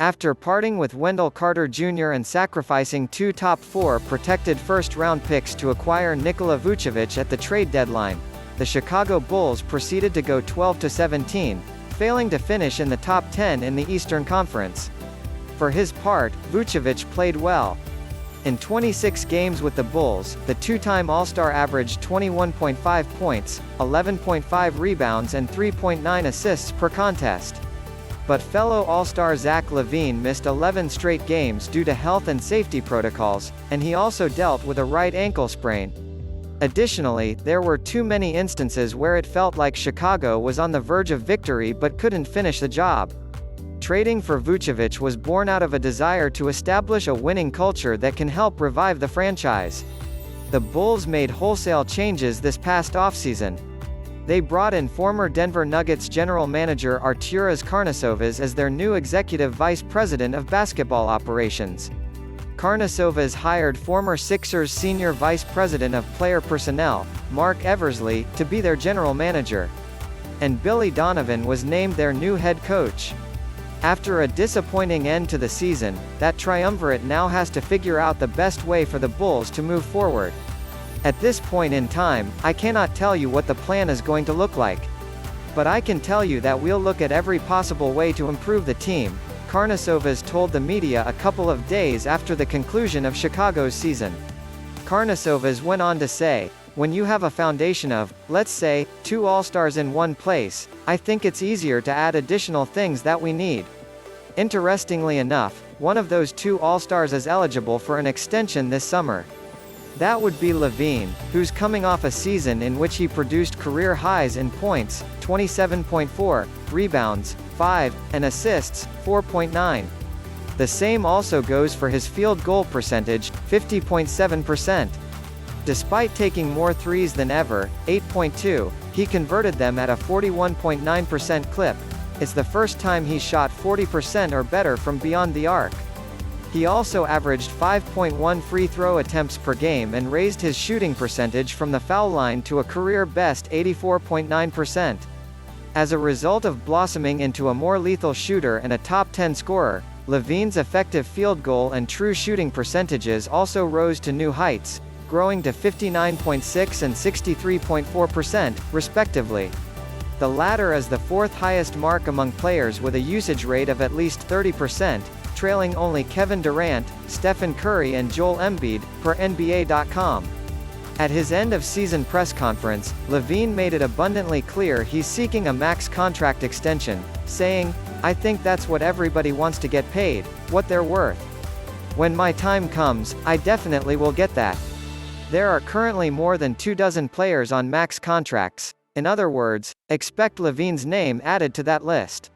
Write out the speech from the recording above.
After parting with Wendell Carter Jr. and sacrificing two top-4 protected first-round picks to acquire Nikola Vucevic at the trade deadline, the Chicago Bulls proceeded to go 12-17, failing to finish in the top 10 in the Eastern Conference. For his part, Vucevic played well. In 26 games with the Bulls, the two-time All-Star averaged 21.5 points, 11.5 rebounds and 3.9 assists per contest. But fellow All-Star Zach LaVine missed 11 straight games due to health and safety protocols, and he also dealt with a right ankle sprain. Additionally, there were too many instances where it felt like Chicago was on the verge of victory but couldn't finish the job. Trading for Vucevic was born out of a desire to establish a winning culture that can help revive the franchise. The Bulls made wholesale changes this past offseason. They brought in former Denver Nuggets general manager Arturas Karnisovas as their new executive vice president of basketball operations. Karnisovas hired former Sixers senior vice president of player personnel, Marc Eversley, to be their general manager. And Billy Donovan was named their new head coach. After a disappointing end to the season, that triumvirate now has to figure out the best way for the Bulls to move forward. At this point in time, I cannot tell you what the plan is going to look like. But I can tell you that we'll look at every possible way to improve the team, Karnisovas told the media a couple of days after the conclusion of Chicago's season. Karnisovas went on to say, "When you have a foundation of, let's say, 2 All-Stars in one place, I think it's easier to add additional things that we need." Interestingly enough, one of those 2 All-Stars is eligible for an extension this summer. That would be LaVine, who's coming off a season in which he produced career highs in points, 27.4, rebounds, 5, and assists, 4.9. The same also goes for his field goal percentage, 50.7%. Despite taking more threes than ever, 8.2, he converted them at a 41.9% clip. It's the first time he shot 40% or better from beyond the arc. He also averaged 5.1 free throw attempts per game and raised his shooting percentage from the foul line to a career-best 84.9%. As a result of blossoming into a more lethal shooter and a top 10 scorer, LaVine's effective field goal and true shooting percentages also rose to new heights, growing to 59.6 and 63.4%, respectively. The latter is the 4th highest mark among players with a usage rate of at least 30%, trailing only Kevin Durant, Stephen Curry and Joel Embiid, per NBA.com. At his end-of-season press conference, LaVine made it abundantly clear he's seeking a max contract extension, saying, "I think that's what everybody wants to get paid, what they're worth. When my time comes, I definitely will get that." There are currently more than 24 players on max contracts. In other words, expect LaVine's name added to that list.